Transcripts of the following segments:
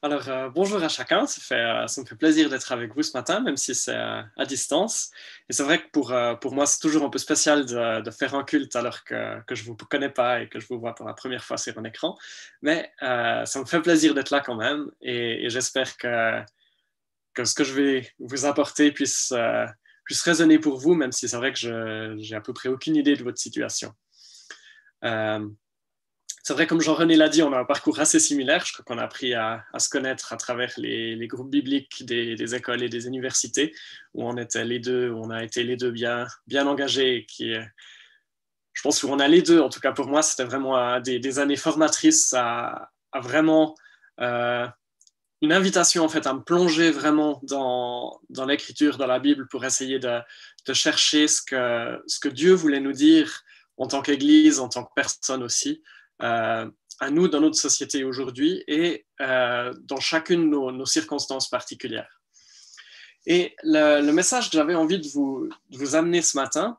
Bonjour à chacun, ça me fait plaisir d'être avec vous ce matin, même si c'est à distance. Et c'est vrai que pour moi, c'est toujours un peu spécial de faire un culte alors que je ne vous connais pas et que je vous vois pour la première fois sur un écran. Mais ça me fait plaisir d'être là quand même et j'espère que ce que je vais vous apporter puisse résonner pour vous, même si c'est vrai que j'ai à peu près aucune idée de votre situation. Euh, c'est vrai, comme Jean-René l'a dit, on a un parcours assez similaire. Je crois qu'on a appris à se connaître à travers les groupes bibliques des écoles et des universités, où on était les deux, où on a été les deux bien engagés. Je pense qu'on a les deux, en tout cas pour moi, c'était vraiment des années formatrices à vraiment une invitation en fait à me plonger vraiment dans l'écriture, dans la Bible, pour essayer de chercher ce que Dieu voulait nous dire en tant qu'Église, en tant que personne aussi, euh, à nous dans notre société aujourd'hui et dans chacune de nos circonstances particulières. Et le message que j'avais envie de vous amener ce matin,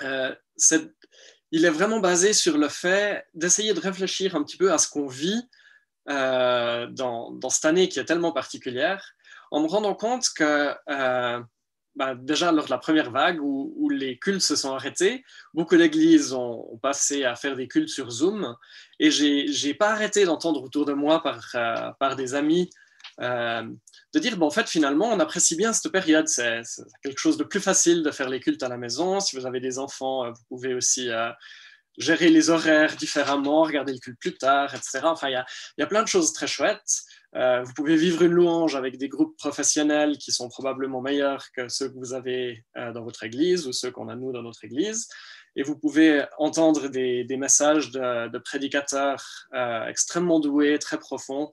il est vraiment basé sur le fait d'essayer de réfléchir un petit peu à ce qu'on vit dans cette année qui est tellement particulière, en me rendant compte que déjà lors de la première vague où les cultes se sont arrêtés, beaucoup d'églises ont passé à faire des cultes sur Zoom et j'ai pas arrêté d'entendre autour de moi par des amis euh, de dire en fait finalement on apprécie bien cette période, c'est quelque chose de plus facile de faire les cultes à la maison. Si vous avez des enfants, vous pouvez aussi gérer les horaires différemment, regarder le culte plus tard, etc. Enfin, il y a plein de choses très chouettes. Vous pouvez vivre une louange avec des groupes professionnels qui sont probablement meilleurs que ceux que vous avez dans votre église ou ceux qu'on a nous dans notre église. Et vous pouvez entendre des messages de prédicateurs extrêmement doués, très profonds.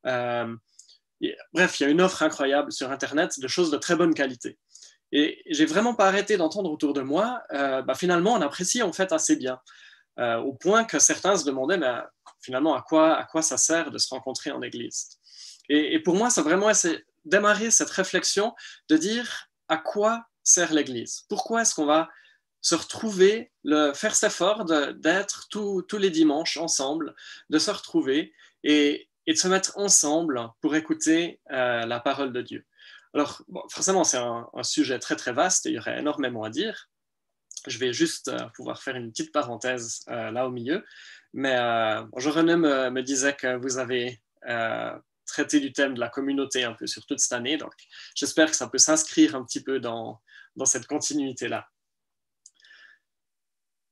Bref, il y a une offre incroyable sur Internet de choses de très bonne qualité. Et j'ai vraiment pas arrêté d'entendre autour de moi, finalement, on apprécie en fait assez bien, au point que certains se demandaient, finalement, à quoi ça sert de se rencontrer en église. Et pour moi, ça a vraiment démarré cette réflexion de dire à quoi sert l'église. Pourquoi est-ce qu'on va se retrouver, faire cet effort d'être tous les dimanches ensemble, de se retrouver et de se mettre ensemble pour écouter la parole de Dieu. Alors, forcément, c'est un sujet très très vaste et il y aurait énormément à dire. Je vais juste pouvoir faire une petite parenthèse là au milieu. Mais Jean-René me disait que vous avez traité du thème de la communauté un peu sur toute cette année. Donc, j'espère que ça peut s'inscrire un petit peu dans cette continuité-là.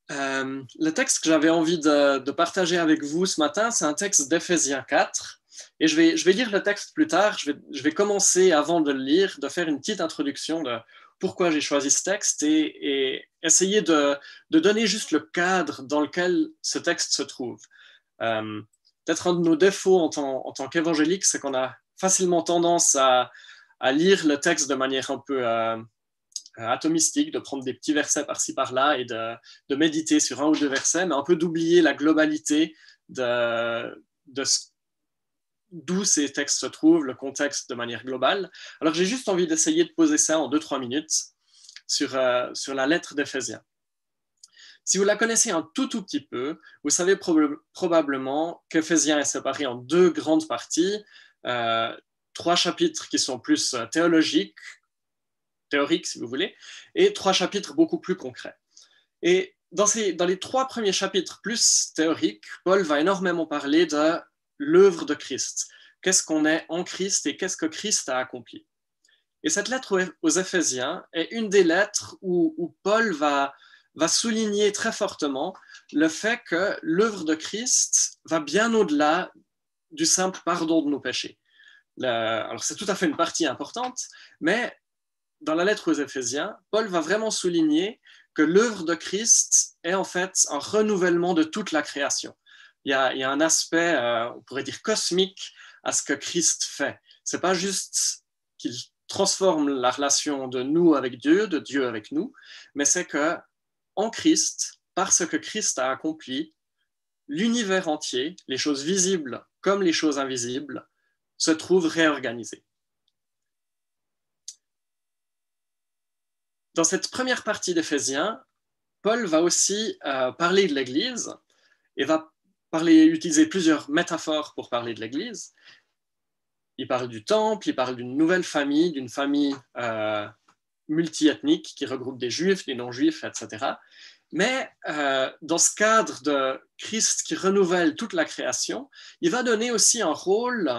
Le texte que j'avais envie de partager avec vous ce matin, c'est un texte d'Éphésiens 4. Et je vais lire le texte plus tard. Je vais commencer, avant de le lire, de faire une petite introduction de pourquoi j'ai choisi ce texte et essayer de donner juste le cadre dans lequel ce texte se trouve. Peut-être un de nos défauts en tant qu'évangélique, c'est qu'on a facilement tendance à lire le texte de manière un peu atomistique, de prendre des petits versets par-ci par-là et de méditer sur un ou deux versets, mais un peu d'oublier la globalité d'où ces textes se trouvent, le contexte de manière globale. Alors j'ai juste envie d'essayer de poser ça en 2-3 minutes sur la lettre d'Éphésiens. Si vous la connaissez un tout petit peu, vous savez probablement qu'Éphésiens est séparé en deux grandes parties, 3 chapitres qui sont plus théoriques si vous voulez, et 3 chapitres beaucoup plus concrets. Et dans les 3 premiers chapitres plus théoriques, Paul va énormément parler de l'œuvre de Christ. Qu'est-ce qu'on est en Christ et qu'est-ce que Christ a accompli. Et cette lettre aux Éphésiens est une des lettres où Paul va souligner très fortement le fait que l'œuvre de Christ va bien au-delà du simple pardon de nos péchés. Alors c'est tout à fait une partie importante, mais dans la lettre aux Éphésiens, Paul va vraiment souligner que l'œuvre de Christ est en fait un renouvellement de toute la création. Il y a un aspect, on pourrait dire, cosmique à ce que Christ fait. Ce n'est pas juste qu'il transforme la relation de nous avec Dieu, de Dieu avec nous, mais c'est que en Christ, parce que Christ a accompli, l'univers entier, les choses visibles comme les choses invisibles, se trouve réorganisé. Dans cette première partie d'Éphésiens, Paul va aussi parler de l'Église et va utiliser plusieurs métaphores pour parler de l'Église. il parle du temple, il parle d'une nouvelle famille, d'une famille multiethnique qui regroupe des juifs, des non-juifs, etc. Mais dans ce cadre de Christ qui renouvelle toute la création, il va donner aussi un rôle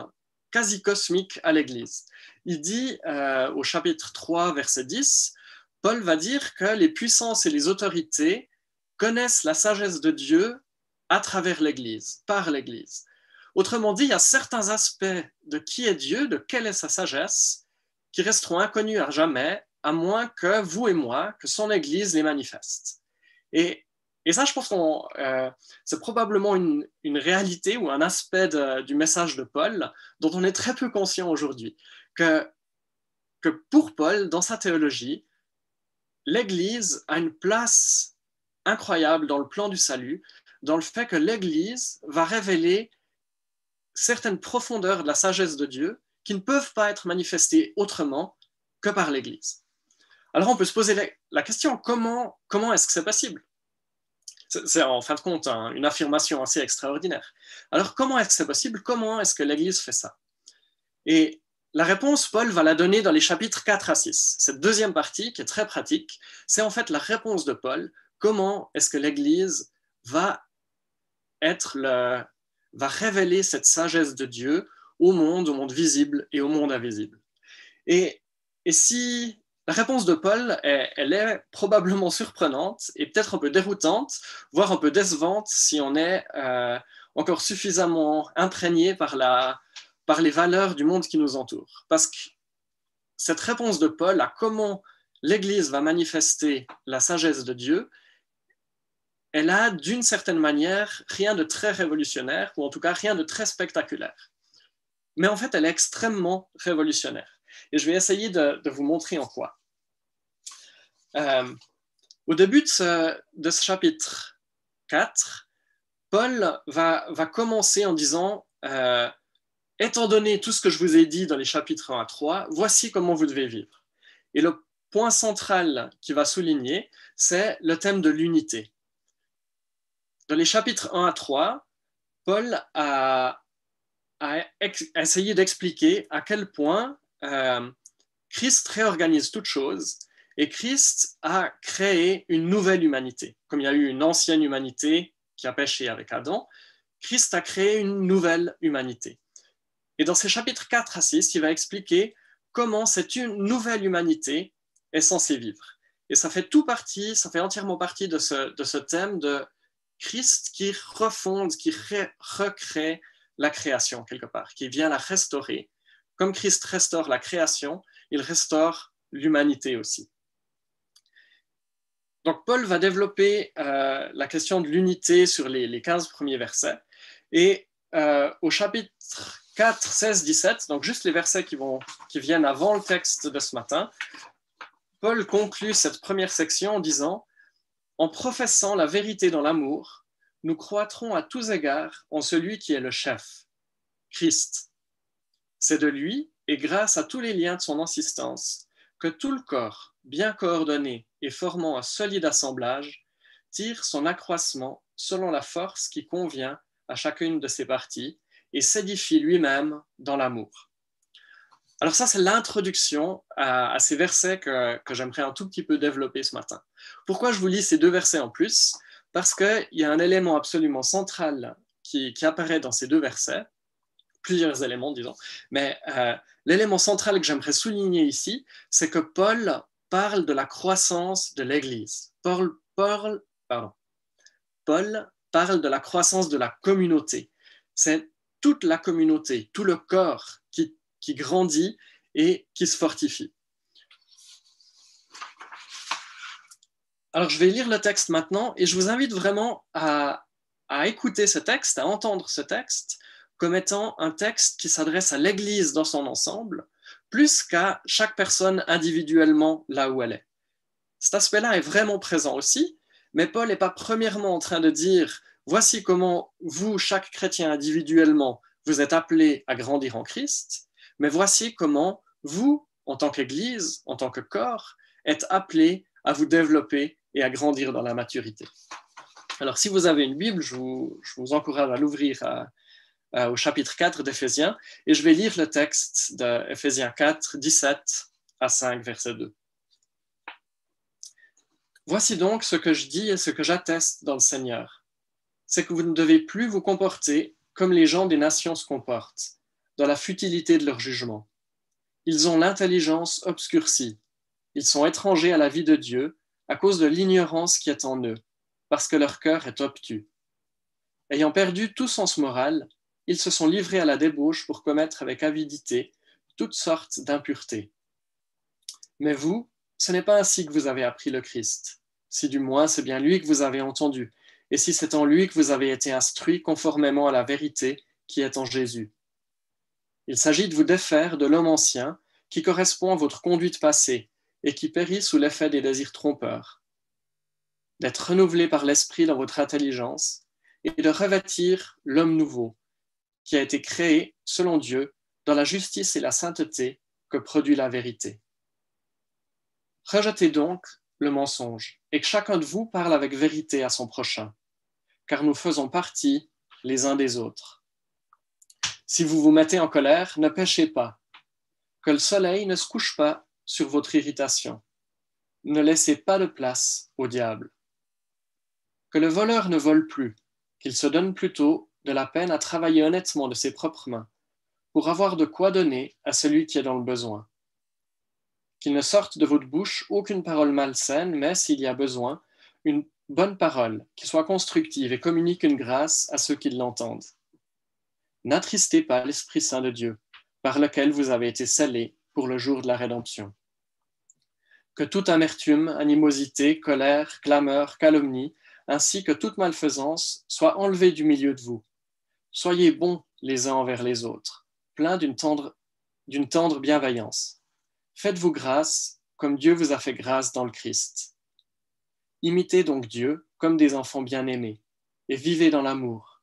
quasi cosmique à l'Église. Il dit au chapitre 3, verset 10, Paul va dire que les puissances et les autorités connaissent la sagesse de Dieu à travers l'Église, par l'Église. Autrement dit, il y a certains aspects de qui est Dieu, de quelle est sa sagesse, qui resteront inconnus à jamais, à moins que vous et moi, que son Église les manifeste. Et ça, je pense que c'est probablement une réalité ou un aspect du message de Paul dont on est très peu conscient aujourd'hui. Que pour Paul, dans sa théologie, l'Église a une place incroyable dans le plan du salut, dans le fait que l'Église va révéler certaines profondeurs de la sagesse de Dieu qui ne peuvent pas être manifestées autrement que par l'Église. Alors on peut se poser la question, comment est-ce que c'est possible ? C'est en fin de compte une affirmation assez extraordinaire. Alors comment est-ce que c'est possible ? Comment est-ce que l'Église fait ça ? Et la réponse, Paul va la donner dans les chapitres 4 à 6. Cette deuxième partie, qui est très pratique, c'est en fait la réponse de Paul. Comment est-ce que l'Église va révéler cette sagesse de Dieu au monde visible et au monde invisible. Et si la réponse de Paul, elle est probablement surprenante et peut-être un peu déroutante, voire un peu décevante si on est encore suffisamment imprégné par les valeurs du monde qui nous entoure. Parce que cette réponse de Paul à comment l'Église va manifester la sagesse de Dieu, elle a d'une certaine manière rien de très révolutionnaire, ou en tout cas rien de très spectaculaire. Mais en fait, elle est extrêmement révolutionnaire. Et je vais essayer de vous montrer en quoi. Au début de ce chapitre 4, Paul va commencer en disant étant donné tout ce que je vous ai dit dans les chapitres 1 à 3, voici comment vous devez vivre. Et le point central qu'il va souligner, c'est le thème de l'unité. Dans les chapitres 1 à 3, Paul a essayé d'expliquer à quel point Christ réorganise toute chose et Christ a créé une nouvelle humanité. Comme il y a eu une ancienne humanité qui a péché avec Adam, Christ a créé une nouvelle humanité. Et dans ces chapitres 4 à 6, il va expliquer comment cette nouvelle humanité est censée vivre. Et ça fait entièrement partie de ce thème de Christ qui refonde, qui recrée la création quelque part, qui vient la restaurer. Comme Christ restaure la création, il restaure l'humanité aussi. Donc Paul va développer la question de l'unité sur les 15 premiers versets. Et au chapitre 4, 16, 17, donc juste les versets qui viennent avant le texte de ce matin, Paul conclut cette première section en disant « En professant la vérité dans l'amour, nous croîtrons à tous égards en celui qui est le chef, Christ. C'est de lui, et grâce à tous les liens de son insistance, que tout le corps, bien coordonné et formant un solide assemblage, tire son accroissement selon la force qui convient à chacune de ses parties et s'édifie lui-même dans l'amour. » Alors ça, c'est l'introduction à ces versets que j'aimerais un tout petit peu développer ce matin. Pourquoi je vous lis ces deux versets en plus ? Parce qu'il y a un élément absolument central qui apparaît dans ces deux versets, plusieurs éléments, disons, mais l'élément central que j'aimerais souligner ici, c'est que Paul parle de la croissance de l'Église. Paul parle de la croissance de la communauté. C'est toute la communauté, tout le corps qui grandit et qui se fortifie. Alors, je vais lire le texte maintenant et je vous invite vraiment à écouter ce texte, à entendre ce texte comme étant un texte qui s'adresse à l'Église dans son ensemble, plus qu'à chaque personne individuellement là où elle est. Cet aspect-là est vraiment présent aussi, mais Paul n'est pas premièrement en train de dire « Voici comment vous, chaque chrétien individuellement, vous êtes appelés à grandir en Christ », mais voici comment vous, en tant qu'Église, en tant que corps, êtes appelés à vous développer et à grandir dans la maturité. Alors, si vous avez une Bible, je vous encourage à l'ouvrir au chapitre 4 d'Éphésiens, et je vais lire le texte d'Éphésiens 4, 17 à 5, verset 2. Voici donc ce que je dis et ce que j'atteste dans le Seigneur. C'est que vous ne devez plus vous comporter comme les gens des nations se comportent, dans la futilité de leur jugement. Ils ont l'intelligence obscurcie. Ils sont étrangers à la vie de Dieu à cause de l'ignorance qui est en eux, parce que leur cœur est obtus. Ayant perdu tout sens moral, ils se sont livrés à la débauche pour commettre avec avidité toutes sortes d'impuretés. Mais vous, ce n'est pas ainsi que vous avez appris le Christ, si du moins c'est bien lui que vous avez entendu, et si c'est en lui que vous avez été instruits conformément à la vérité qui est en Jésus. Il s'agit de vous défaire de l'homme ancien qui correspond à votre conduite passée et qui périt sous l'effet des désirs trompeurs, d'être renouvelé par l'esprit dans votre intelligence et de revêtir l'homme nouveau qui a été créé selon Dieu dans la justice et la sainteté que produit la vérité. Rejetez donc le mensonge et que chacun de vous parle avec vérité à son prochain, car nous faisons partie les uns des autres. Si vous vous mettez en colère, ne péchez pas, que le soleil ne se couche pas sur votre irritation. Ne laissez pas de place au diable. Que le voleur ne vole plus, qu'il se donne plutôt de la peine à travailler honnêtement de ses propres mains, pour avoir de quoi donner à celui qui est dans le besoin. Qu'il ne sorte de votre bouche aucune parole malsaine, mais, s'il y a besoin, une bonne parole, qui soit constructive et communique une grâce à ceux qui l'entendent. N'attristez pas l'Esprit Saint de Dieu, par lequel vous avez été scellés pour le jour de la rédemption. Que toute amertume, animosité, colère, clameur, calomnie, ainsi que toute malfaisance, soit enlevée du milieu de vous. Soyez bons les uns envers les autres, pleins d'une tendre bienveillance. Faites-vous grâce, comme Dieu vous a fait grâce dans le Christ. Imitez donc Dieu comme des enfants bien-aimés, et vivez dans l'amour,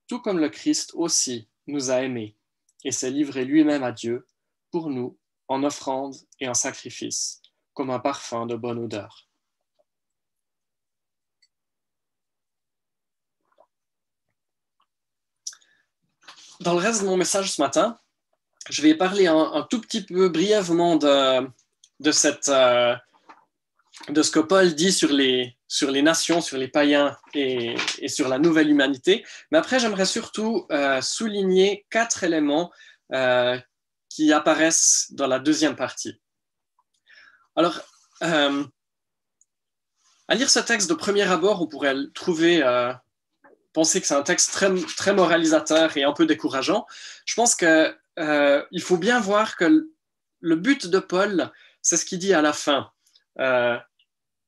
tout comme le Christ aussi nous a aimés, et s'est livré lui-même à Dieu, pour nous, en offrande et en sacrifice, comme un parfum de bonne odeur. Dans le reste de mon message ce matin, je vais parler un tout petit peu brièvement de ce que Paul dit sur les nations, sur les païens et sur la nouvelle humanité. Mais après, j'aimerais surtout souligner 4 éléments qui apparaissent dans la deuxième partie. Alors, à lire ce texte de premier abord, on pourrait le trouver, penser que c'est un texte très, très moralisateur et un peu décourageant. Je pense qu'il faut bien voir que le but de Paul, c'est ce qu'il dit à la fin.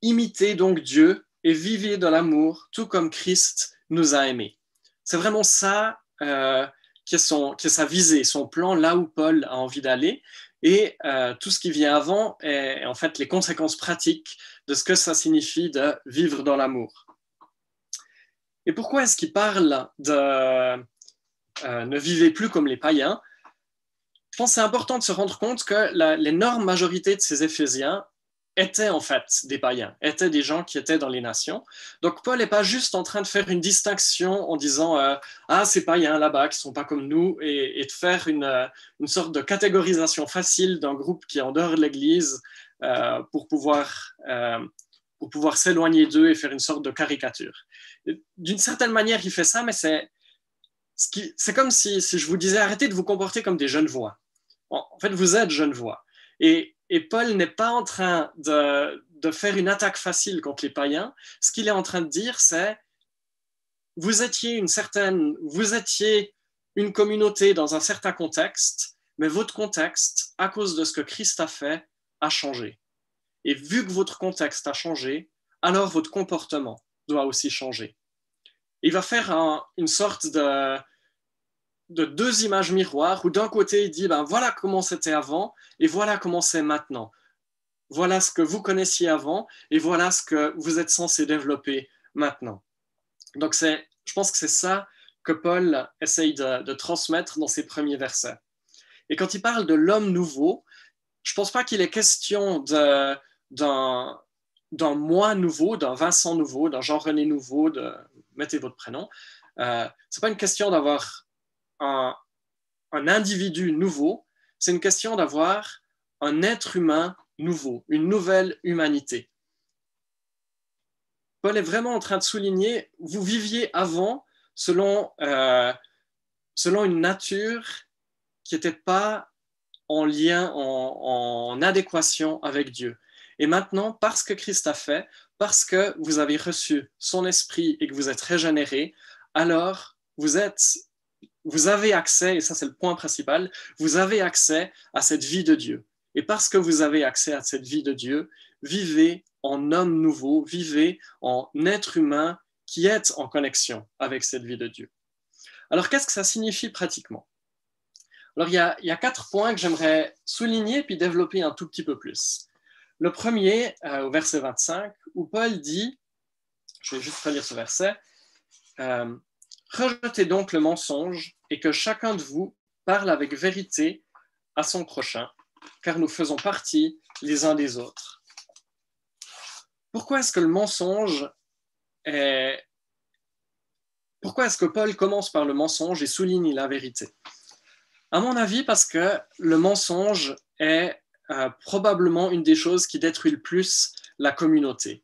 Imitez donc Dieu et vivez dans l'amour, tout comme Christ nous a aimés. C'est vraiment ça qui est sa visée, son plan, là où Paul a envie d'aller. Et tout ce qui vient avant est en fait les conséquences pratiques de ce que ça signifie de vivre dans l'amour. Et pourquoi est-ce qu'il parle de ne vivez plus comme les païens? Je pense que c'est important de se rendre compte que l'énorme majorité de ces Éphésiens étaient en fait des païens, étaient des gens qui étaient dans les nations. Donc Paul n'est pas juste en train de faire une distinction en disant ah, ces païens là-bas qui ne sont pas comme nous, et de faire une sorte de catégorisation facile d'un groupe qui est en dehors de l'Église pour pouvoir s'éloigner d'eux et faire une sorte de caricature. D'une certaine manière, il fait ça, mais c'est comme si je vous disais arrêtez de vous comporter comme des Genevois. En fait, vous êtes Genevois. Et Paul n'est pas en train de faire une attaque facile contre les païens. Ce qu'il est en train de dire, c'est vous étiez une communauté dans un certain contexte, mais votre contexte, à cause de ce que Christ a fait, a changé. Et vu que votre contexte a changé, alors votre comportement doit aussi changer. Il va faire une sorte de 2 images miroirs où d'un côté il dit ben voilà comment c'était avant et voilà comment c'est maintenant. Voilà ce que vous connaissiez avant et voilà ce que vous êtes censé développer maintenant. Donc je pense que c'est ça que Paul essaye de transmettre dans ses premiers versets. Et quand il parle de l'homme nouveau, je ne pense pas qu'il est question d'un moi nouveau, d'un Vincent nouveau, d'un Jean-René nouveau, mettez votre prénom. Ce n'est pas une question d'avoir un individu nouveau, c'est une question d'avoir un être humain nouveau, une nouvelle humanité. Paul est vraiment en train de souligner, vous viviez avant selon une nature qui n'était pas en lien, en adéquation avec Dieu. Et maintenant, parce que Christ a fait, parce que vous avez reçu son esprit et que vous êtes régénéré, alors vous avez accès, et ça c'est le point principal, vous avez accès à cette vie de Dieu. Et parce que vous avez accès à cette vie de Dieu, vivez en homme nouveau, vivez en être humain qui est en connexion avec cette vie de Dieu. Alors qu'est-ce que ça signifie pratiquement? Alors il y a 4 points que j'aimerais souligner puis développer un tout petit peu plus. Le premier, au verset 25, où Paul dit, je vais juste relire ce verset, rejetez donc le mensonge et que chacun de vous parle avec vérité à son prochain, car nous faisons partie les uns des autres. Pourquoi est-ce que le mensonge est... Pourquoi est-ce que Paul commence par le mensonge et souligne la vérité? À mon avis, parce que le mensonge est probablement une des choses qui détruit le plus la communauté.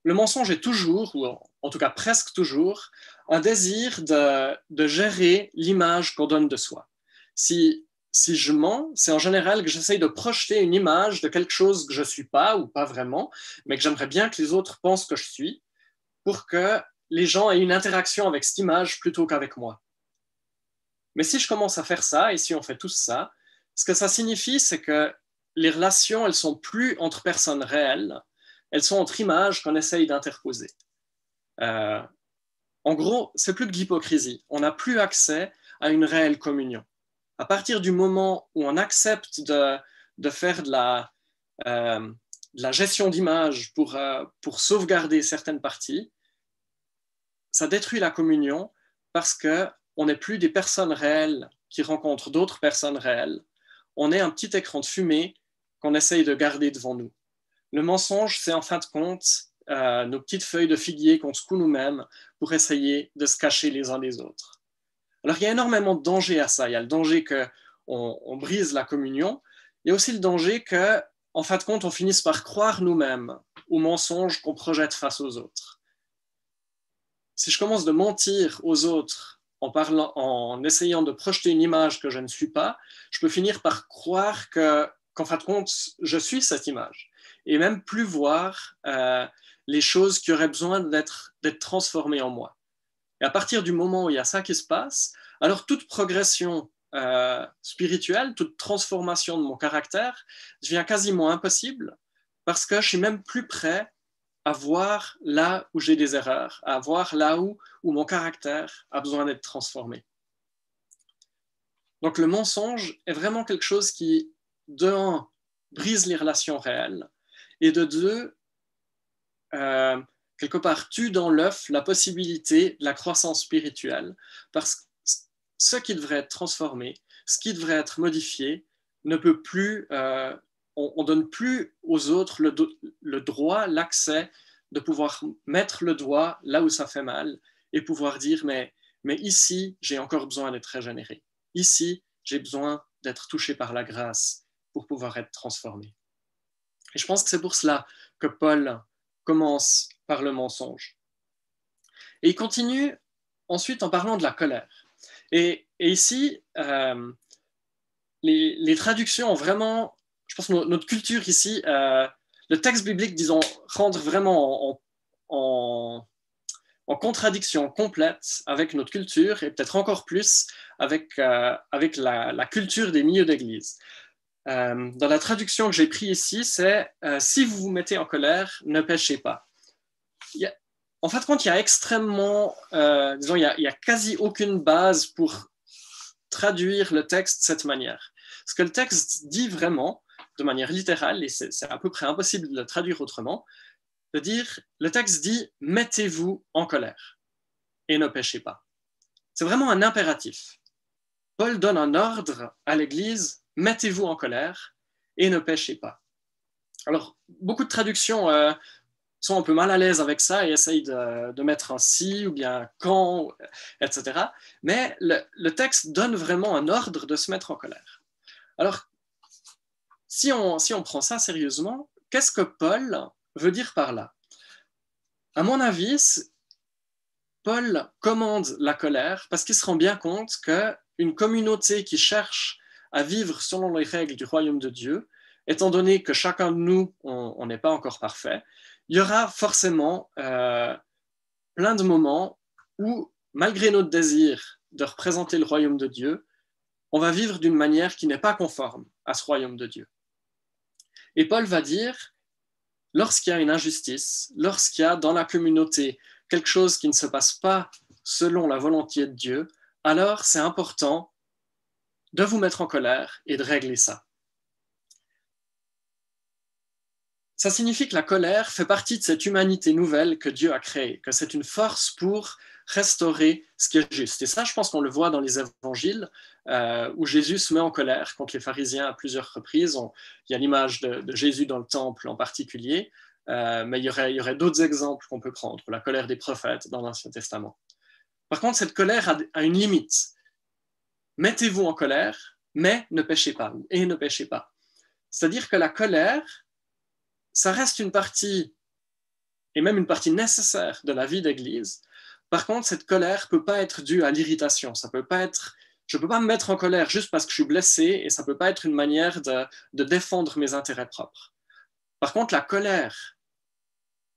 Le mensonge est toujours, ou en tout cas presque toujours, un désir de gérer l'image qu'on donne de soi. Si je mens, c'est en général que j'essaye de projeter une image de quelque chose que je ne suis pas ou pas vraiment, mais que j'aimerais bien que les autres pensent que je suis, pour que les gens aient une interaction avec cette image plutôt qu'avec moi. Mais si je commence à faire ça, et si on fait tous ça, ce que ça signifie, c'est que les relations, elles sont plus entre personnes réelles, elles sont entre images qu'on essaye d'interposer. En gros, c'est plus que de l'hypocrisie. On n'a plus accès à une réelle communion. À partir du moment où on accepte de faire de la gestion d'images pour sauvegarder certaines parties, ça détruit la communion parce qu'on n'est plus des personnes réelles qui rencontrent d'autres personnes réelles. On est un petit écran de fumée qu'on essaye de garder devant nous. Le mensonge, c'est en fin de compte nos petites feuilles de figuier qu'on secoue nous-mêmes pour essayer de se cacher les uns des autres. Alors, il y a énormément de danger à ça. Il y a le danger qu'on brise la communion. Il y a aussi le danger qu'en fin de compte, on finisse par croire nous-mêmes aux mensonges qu'on projette face aux autres. Si je commence de mentir aux autres en essayant de projeter une image que je ne suis pas, je peux finir par croire qu'en fin de compte, je suis cette image. Et même plus voir les choses qui auraient besoin d'être transformées en moi. Et à partir du moment où il y a ça qui se passe, alors toute progression spirituelle, toute transformation de mon caractère devient quasiment impossible parce que je suis même plus prêt à voir là où j'ai des erreurs, à voir là où mon caractère a besoin d'être transformé. Donc le mensonge est vraiment quelque chose qui, de un, brise les relations réelles, et de deux, quelque part tue dans l'œuf la possibilité de la croissance spirituelle, parce que ce qui devrait être transformé, ce qui devrait être modifié, ne peut plus, on ne donne plus aux autres le droit, l'accès de pouvoir mettre le doigt là où ça fait mal et pouvoir dire mais ici, j'ai encore besoin d'être régénéré. Ici, j'ai besoin d'être touché par la grâce pour pouvoir être transformé. Et je pense que c'est pour cela que Paul commence par le mensonge. Et il continue ensuite en parlant de la colère. Et ici, les traductions ont vraiment, je pense que notre culture ici, le texte biblique, disons, rentre vraiment en contradiction complète avec notre culture et peut-être encore plus avec la culture des milieux d'église. Dans la traduction que j'ai prise ici, c'est si vous vous mettez en colère, ne péchez pas. En fin de compte, il y a extrêmement, disons, il y a quasi aucune base pour traduire le texte de cette manière. Ce que le texte dit vraiment, de manière littérale, et c'est à peu près impossible de le traduire autrement, de dire, le texte dit « mettez-vous en colère et ne péchez pas ». C'est vraiment un impératif. Paul donne un ordre à l'Église « mettez-vous en colère et ne péchez pas ». Alors, beaucoup de traductions sont un peu mal à l'aise avec ça et essayent de mettre un si ou bien quand, etc. Mais le texte donne vraiment un ordre de se mettre en colère. Alors, si on prend ça sérieusement, qu'est-ce que Paul veut dire par là? À mon avis, Paul commande la colère parce qu'il se rend bien compte qu'une communauté qui cherche à vivre selon les règles du royaume de Dieu, étant donné que chacun de nous, on n'est pas encore parfait, il y aura forcément plein de moments où, malgré notre désir de représenter le royaume de Dieu, on va vivre d'une manière qui n'est pas conforme à ce royaume de Dieu. Et Paul va dire, lorsqu'il y a une injustice, lorsqu'il y a dans la communauté quelque chose qui ne se passe pas selon la volonté de Dieu, alors c'est important de vous mettre en colère et de régler ça. Ça signifie que la colère fait partie de cette humanité nouvelle que Dieu a créée, que c'est une force pour restaurer ce qui est juste. Et ça, je pense qu'on le voit dans les évangiles, où Jésus se met en colère contre les pharisiens à plusieurs reprises. Il y a l'image de Jésus dans le temple en particulier, mais il y aurait d'autres exemples qu'on peut prendre, la colère des prophètes dans l'Ancien Testament. Par contre, cette colère a une limite. Mettez-vous en colère, mais ne péchez pas, et ne péchez pas. C'est-à-dire que la colère, ça reste une partie, et même une partie nécessaire de la vie d'Église. Par contre, cette colère ne peut pas être due à l'irritation. Ça peut pas être, je ne peux pas me mettre en colère juste parce que je suis blessé, et ça ne peut pas être une manière de défendre mes intérêts propres. Par contre, la colère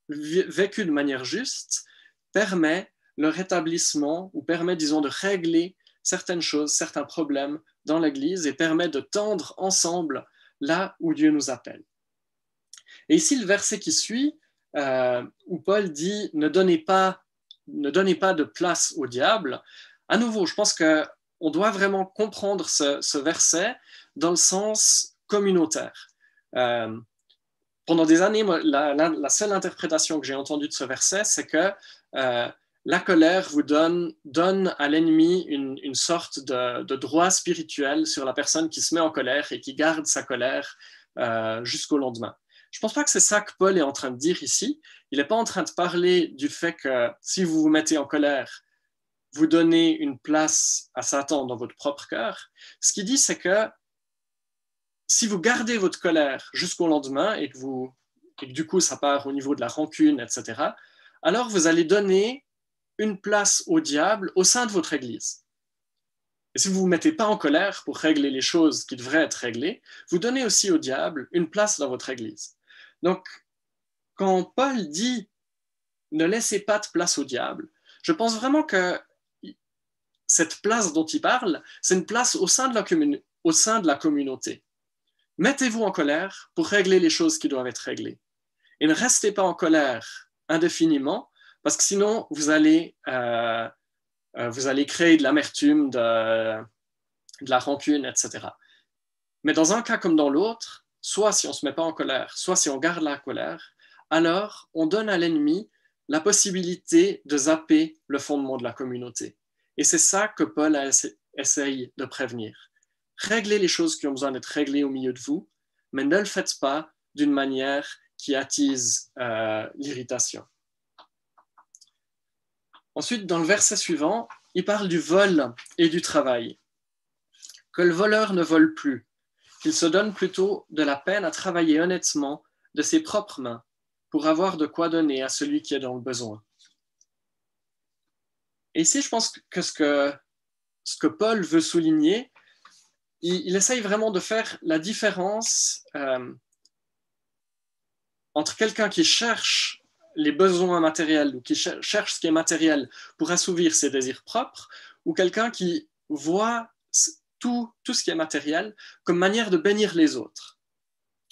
vécue de manière juste permet le rétablissement, ou permet, disons, de régler certaines choses, certains problèmes dans l'Église, et permet de tendre ensemble là où Dieu nous appelle. Et ici, le verset qui suit, où Paul dit ne donnez pas de place au diable, à nouveau, je pense qu'on doit vraiment comprendre ce verset dans le sens communautaire. Pendant des années, la seule interprétation que j'ai entendue de ce verset, c'est que la colère vous donne à l'ennemi une sorte de droit spirituel sur la personne qui se met en colère et qui garde sa colère jusqu'au lendemain. Je ne pense pas que c'est ça que Paul est en train de dire ici. Il n'est pas en train de parler du fait que si vous vous mettez en colère, vous donnez une place à Satan dans votre propre cœur. Ce qu'il dit, c'est que si vous gardez votre colère jusqu'au lendemain et que du coup ça part au niveau de la rancune, etc., alors vous allez donner une place au diable au sein de votre Église. Et si vous ne vous mettez pas en colère pour régler les choses qui devraient être réglées, vous donnez aussi au diable une place dans votre Église. Donc, quand Paul dit « ne laissez pas de place au diable », je pense vraiment que cette place dont il parle, c'est une place au sein de la communauté. Mettez-vous en colère pour régler les choses qui doivent être réglées. Et ne restez pas en colère indéfiniment, parce que sinon, vous allez créer de l'amertume, de la rancune, etc. Mais dans un cas comme dans l'autre, soit si on ne se met pas en colère, soit si on garde la colère, alors on donne à l'ennemi la possibilité de zapper le fondement de la communauté. Et c'est ça que Paul essaye de prévenir. Réglez les choses qui ont besoin d'être réglées au milieu de vous, mais ne le faites pas d'une manière qui attise l'irritation. Ensuite, dans le verset suivant, il parle du vol et du travail. Que le voleur ne vole plus, qu'il se donne plutôt de la peine à travailler honnêtement de ses propres mains pour avoir de quoi donner à celui qui est dans le besoin. Et ici, je pense que ce que Paul veut souligner, il essaye vraiment de faire la différence entre quelqu'un qui cherche les besoins matériels ou qui cherche ce qui est matériel pour assouvir ses désirs propres, ou quelqu'un qui voit tout ce qui est matériel comme manière de bénir les autres.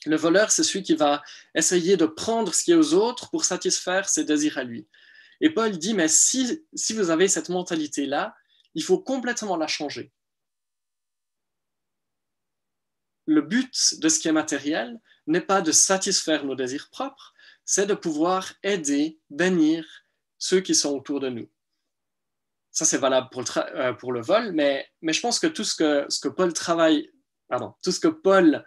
Le voleur, c'est celui qui va essayer de prendre ce qui est aux autres pour satisfaire ses désirs à lui. Et Paul dit, mais si vous avez cette mentalité-là, il faut complètement la changer. Le but de ce qui est matériel n'est pas de satisfaire nos désirs propres, c'est de pouvoir aider, bénir ceux qui sont autour de nous. Ça, c'est valable pour le vol, mais je pense que tout ce que Paul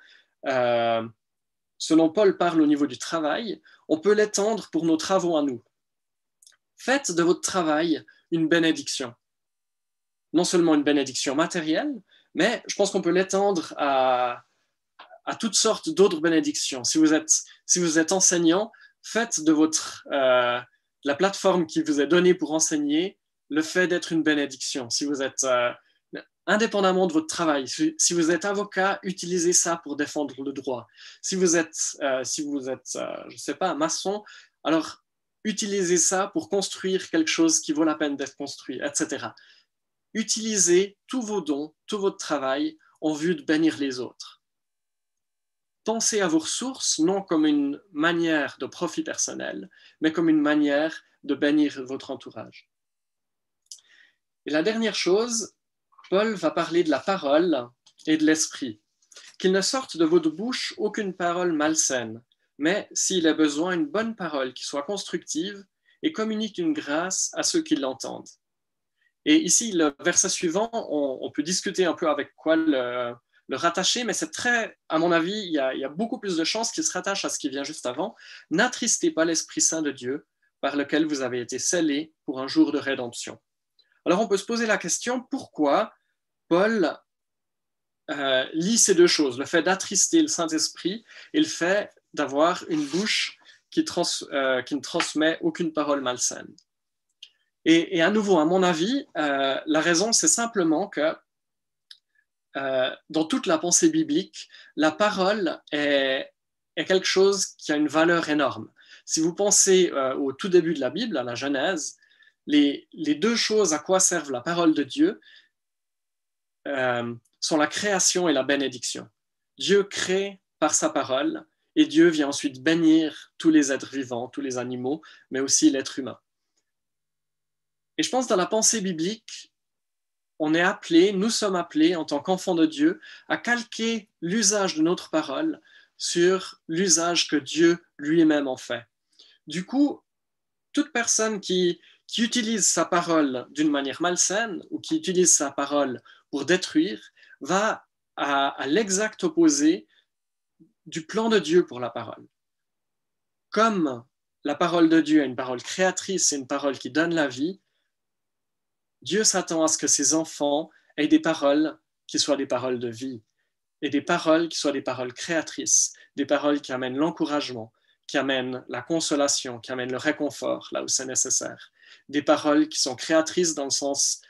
ce dont Paul parle au niveau du travail, on peut l'étendre pour nos travaux à nous. Faites de votre travail une bénédiction. Non seulement une bénédiction matérielle, mais je pense qu'on peut l'étendre à toutes sortes d'autres bénédictions. Si vous êtes enseignant, faites de la plateforme qui vous est donnée pour enseigner le fait d'être une bénédiction. Si vous êtes indépendamment de votre travail, si vous êtes avocat, utilisez ça pour défendre le droit. Si vous êtes, je ne sais pas, maçon, alors utilisez ça pour construire quelque chose qui vaut la peine d'être construit, etc. Utilisez tous vos dons, tout votre travail en vue de bénir les autres. Pensez à vos ressources non comme une manière de profit personnel, mais comme une manière de bénir votre entourage. Et la dernière chose, Paul va parler de la parole et de l'esprit. Qu'il ne sorte de votre bouche aucune parole malsaine, mais s'il est besoin, une bonne parole qui soit constructive et communique une grâce à ceux qui l'entendent. Et ici, le verset suivant, on peut discuter un peu avec quoi le rattacher, mais c'est très, à mon avis, il y a beaucoup plus de chances qu'il se rattache à ce qui vient juste avant. N'attristez pas l'Esprit Saint de Dieu, par lequel vous avez été scellés pour un jour de rédemption. Alors on peut se poser la question, pourquoi Paul lie ces deux choses, le fait d'attrister le Saint-Esprit et le fait d'avoir une bouche qui ne transmet aucune parole malsaine. Et à nouveau, à mon avis, la raison, c'est simplement que dans toute la pensée biblique, la parole est quelque chose qui a une valeur énorme. Si vous pensez au tout début de la Bible, à la Genèse, les deux choses à quoi servent la parole de Dieu sont la création et la bénédiction. Dieu crée par sa parole et Dieu vient ensuite bénir tous les êtres vivants, tous les animaux, mais aussi l'être humain. Et je pense que dans la pensée biblique, nous sommes appelés en tant qu'enfants de Dieu à calquer l'usage de notre parole sur l'usage que Dieu lui-même en fait. Du coup, toute personne qui utilise sa parole d'une manière malsaine ou qui utilise sa parole pour détruire va à l'exact opposé du plan de Dieu pour la parole. Comme la parole de Dieu est une parole créatrice, c'est une parole qui donne la vie, Dieu s'attend à ce que ses enfants aient des paroles qui soient des paroles de vie et des paroles qui soient des paroles créatrices, des paroles qui amènent l'encouragement, qui amènent la consolation, qui amènent le réconfort là où c'est nécessaire. Des paroles qui sont créatrices dans le sens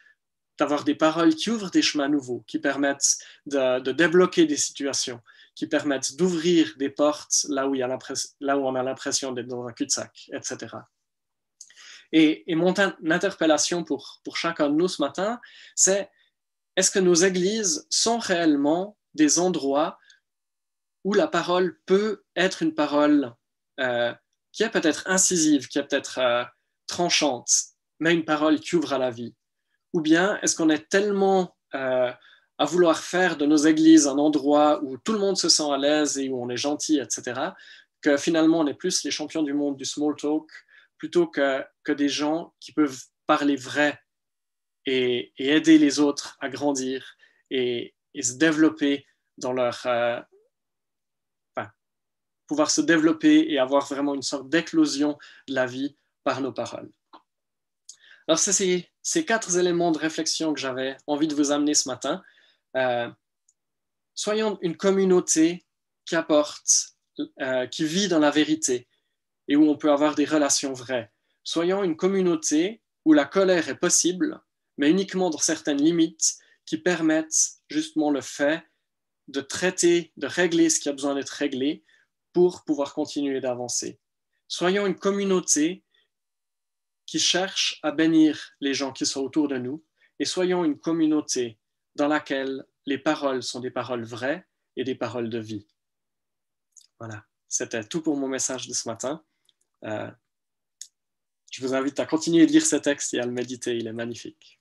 d'avoir des paroles qui ouvrent des chemins nouveaux, qui permettent de débloquer des situations, qui permettent d'ouvrir des portes là où on a l'impression d'être dans un cul-de-sac, etc. Et mon interpellation pour chacun de nous ce matin, c'est est-ce que nos églises sont réellement des endroits où la parole peut être une parole qui est peut-être incisive, qui est peut-être tranchante, mais une parole qui ouvre à la vie? Ou bien est-ce qu'on est tellement à vouloir faire de nos églises un endroit où tout le monde se sent à l'aise et où on est gentil, etc., que finalement on est plus les champions du monde du small talk plutôt que des gens qui peuvent parler vrai et aider les autres à grandir et se développer dans leur... pouvoir se développer et avoir vraiment une sorte d'éclosion de la vie par nos paroles. Alors, c'est ces 4 éléments de réflexion que j'avais envie de vous amener ce matin. Soyons une communauté qui apporte, qui vit dans la vérité et où on peut avoir des relations vraies. Soyons une communauté où la colère est possible, mais uniquement dans certaines limites qui permettent justement le fait de traiter, de régler ce qui a besoin d'être réglé pour pouvoir continuer d'avancer. Soyons une communauté qui cherche à bénir les gens qui sont autour de nous et soyons une communauté dans laquelle les paroles sont des paroles vraies et des paroles de vie. Voilà, c'était tout pour mon message de ce matin. Je vous invite à continuer de lire ce texte et à le méditer, il est magnifique.